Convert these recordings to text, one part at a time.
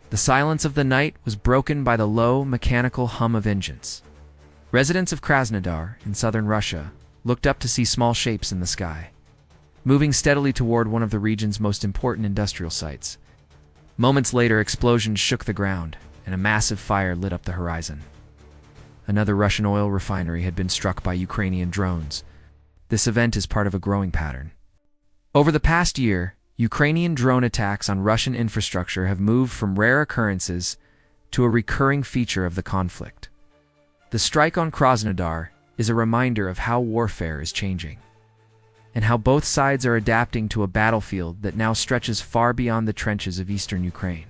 The silence of the night was broken by the low, mechanical hum of engines. Residents of Krasnodar, in southern Russia, looked up to see small shapes in the sky, moving steadily toward one of the region's most important industrial sites. Moments later, explosions shook the ground, and a massive fire lit up the horizon. Another Russian oil refinery had been struck by Ukrainian drones. This event is part of a growing pattern. Over the past year, Ukrainian drone attacks on Russian infrastructure have moved from rare occurrences to a recurring feature of the conflict. The strike on Krasnodar is a reminder of how warfare is changing, and how both sides are adapting to a battlefield that now stretches far beyond the trenches of eastern Ukraine.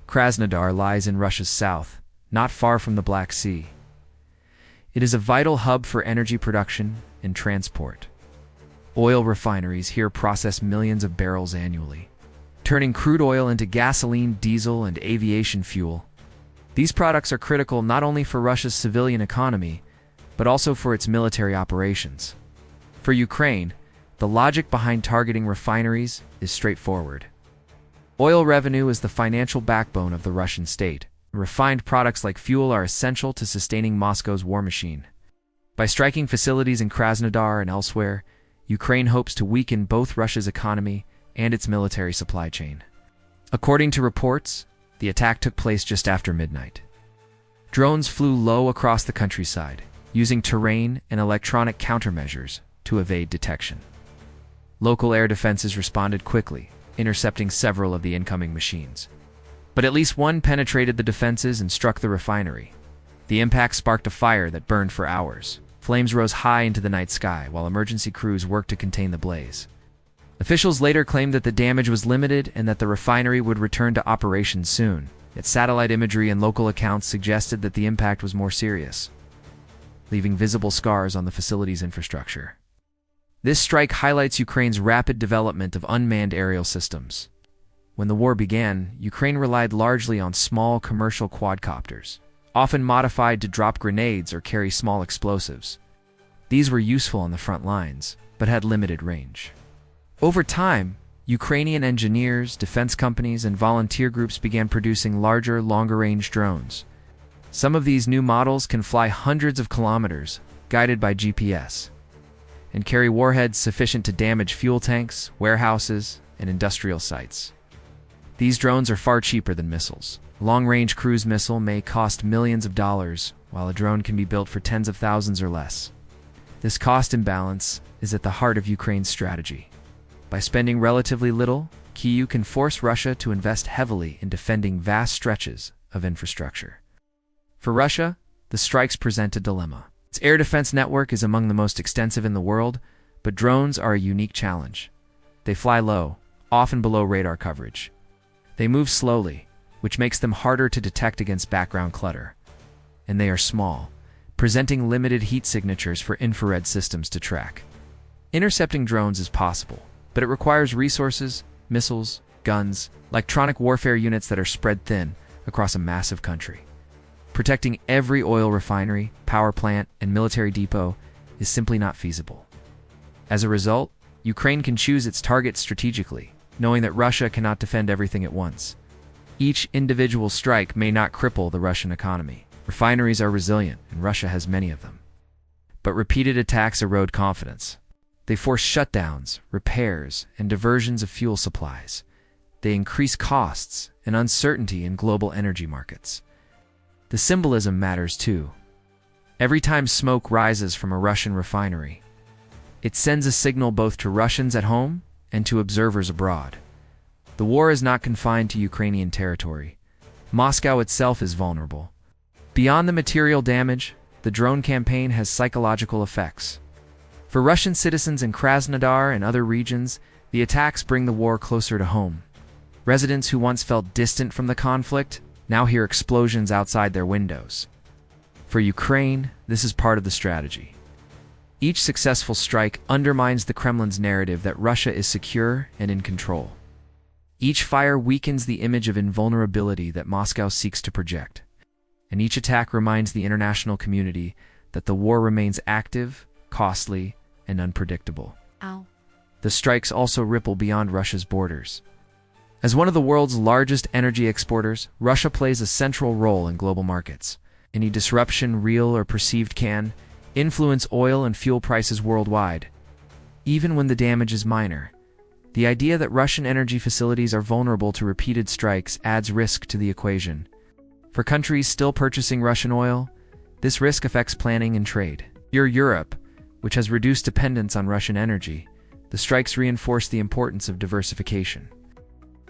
Krasnodar lies in Russia's south, not far from the Black Sea. It is a vital hub for energy production and transport. Oil refineries here process millions of barrels annually, turning crude oil into gasoline, diesel, and aviation fuel. These products are critical not only for Russia's civilian economy, but also for its military operations. For Ukraine, the logic behind targeting refineries is straightforward. Oil revenue is the financial backbone of the Russian state. Refined products like fuel are essential to sustaining Moscow's war machine. By striking facilities in Krasnodar and elsewhere, Ukraine hopes to weaken both Russia's economy and its military supply chain. According to reports, the attack took place just after midnight. Drones flew low across the countryside, using terrain and electronic countermeasures to evade detection. Local air defenses responded quickly, intercepting several of the incoming machines. But at least one penetrated the defenses and struck the refinery. The impact sparked a fire that burned for hours. Flames rose high into the night sky while emergency crews worked to contain the blaze. Officials later claimed that the damage was limited and that the refinery would return to operation soon, yet satellite imagery and local accounts suggested that the impact was more serious, leaving visible scars on the facility's infrastructure. This strike highlights Ukraine's rapid development of unmanned aerial systems. When the war began, Ukraine relied largely on small commercial quadcopters, often modified to drop grenades or carry small explosives. These were useful on the front lines, but had limited range. Over time, Ukrainian engineers, defense companies, and volunteer groups began producing larger, longer-range drones. Some of these new models can fly hundreds of kilometers, guided by GPS, and carry warheads sufficient to damage fuel tanks, warehouses, and industrial sites. These drones are far cheaper than missiles. A long-range cruise missile may cost millions of dollars, while a drone can be built for tens of thousands or less. This cost imbalance is at the heart of Ukraine's strategy. By spending relatively little, Kyiv can force Russia to invest heavily in defending vast stretches of infrastructure. For Russia, the strikes present a dilemma. Its air defense network is among the most extensive in the world, but drones are a unique challenge. They fly low, often below radar coverage. They move slowly, which makes them harder to detect against background clutter. And they are small, presenting limited heat signatures for infrared systems to track. Intercepting drones is possible, but it requires resources, missiles, guns, electronic warfare units that are spread thin across a massive country. Protecting every oil refinery, power plant, and military depot is simply not feasible. As a result, Ukraine can choose its targets strategically, knowing that Russia cannot defend everything at once. Each individual strike may not cripple the Russian economy. Refineries are resilient, and Russia has many of them. But repeated attacks erode confidence. They force shutdowns, repairs, and diversions of fuel supplies. They increase costs and uncertainty in global energy markets. The symbolism matters too. Every time smoke rises from a Russian refinery, it sends a signal both to Russians at home and to observers abroad. The war is not confined to Ukrainian territory. Moscow itself is vulnerable. Beyond the material damage, the drone campaign has psychological effects. For Russian citizens in Krasnodar and other regions, the attacks bring the war closer to home. Residents who once felt distant from the conflict now hear explosions outside their windows. For Ukraine, this is part of the strategy. Each successful strike undermines the Kremlin's narrative that Russia is secure and in control. Each fire weakens the image of invulnerability that Moscow seeks to project. And each attack reminds the international community that the war remains active, costly, and unpredictable. Ow. The strikes also ripple beyond Russia's borders. As one of the world's largest energy exporters, Russia plays a central role in global markets. Any disruption, real or perceived, can influence oil and fuel prices worldwide. Even when the damage is minor, the idea that Russian energy facilities are vulnerable to repeated strikes adds risk to the equation. For countries still purchasing Russian oil, this risk affects planning and trade. Europe, which has reduced dependence on Russian energy, the strikes reinforce the importance of diversification.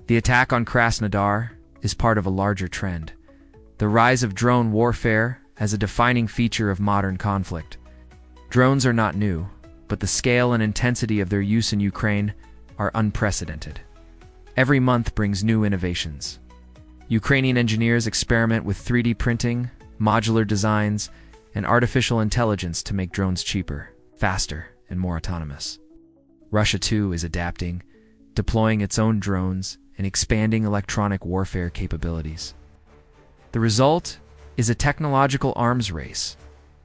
The attack on Krasnodar is part of a larger trend. The rise of drone warfare as a defining feature of modern conflict. Drones are not new, but the scale and intensity of their use in Ukraine are unprecedented. Every month brings new innovations. Ukrainian engineers experiment with 3D printing, modular designs, and artificial intelligence to make drones cheaper, faster, and more autonomous. Russia, too, is adapting, deploying its own drones and expanding electronic warfare capabilities. The result is a technological arms race,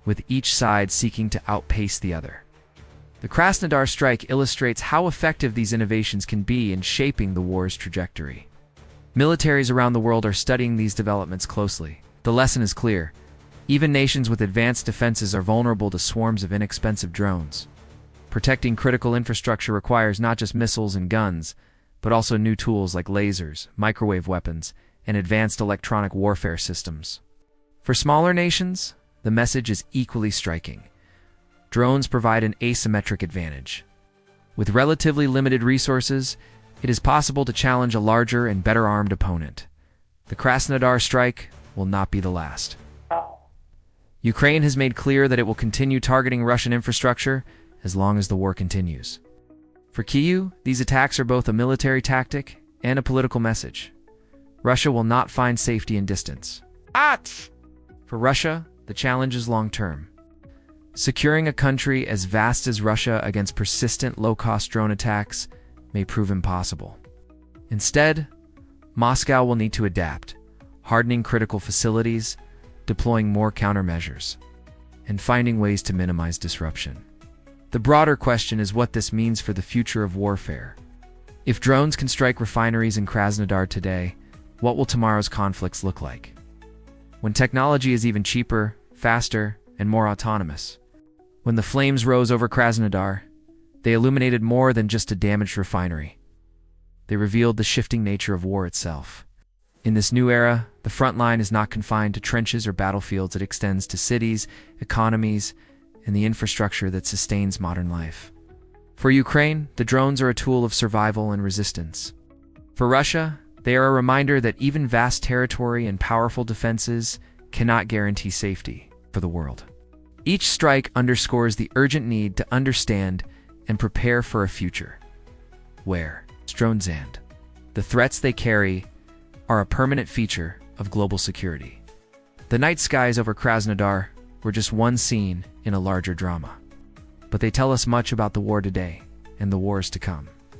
with each side seeking to outpace the other. The Krasnodar strike illustrates how effective these innovations can be in shaping the war's trajectory. Militaries around the world are studying these developments closely. The lesson is clear. Even nations with advanced defenses are vulnerable to swarms of inexpensive drones. Protecting critical infrastructure requires not just missiles and guns, but also new tools like lasers, microwave weapons, and advanced electronic warfare systems. For smaller nations, the message is equally striking. Drones provide an asymmetric advantage. With relatively limited resources, it is possible to challenge a larger and better armed opponent. The Krasnodar strike will not be the last. Ukraine has made clear that it will continue targeting Russian infrastructure as long as the war continues. For Kyiv, these attacks are both a military tactic and a political message. Russia will not find safety in distance. For Russia, the challenge is long-term. Securing a country as vast as Russia against persistent low-cost drone attacks may prove impossible. Instead, Moscow will need to adapt, hardening critical facilities, deploying more countermeasures, and finding ways to minimize disruption. The broader question is what this means for the future of warfare. If drones can strike refineries in Krasnodar today, what will tomorrow's conflicts look like? When technology is even cheaper, faster, and more autonomous. When the flames rose over Krasnodar, they illuminated more than just a damaged refinery. They revealed the shifting nature of war itself. In this new era, the front line is not confined to trenches or battlefields. It extends to cities, economies, and the infrastructure that sustains modern life. For Ukraine, the drones are a tool of survival and resistance. For Russia, they are a reminder that even vast territory and powerful defenses cannot guarantee safety for the world. Each strike underscores the urgent need to understand and prepare for a future where drones and the threats they carry are a permanent feature of global security. The night skies over Krasnodar were just one scene in a larger drama, but they tell us much about the war today and the wars to come.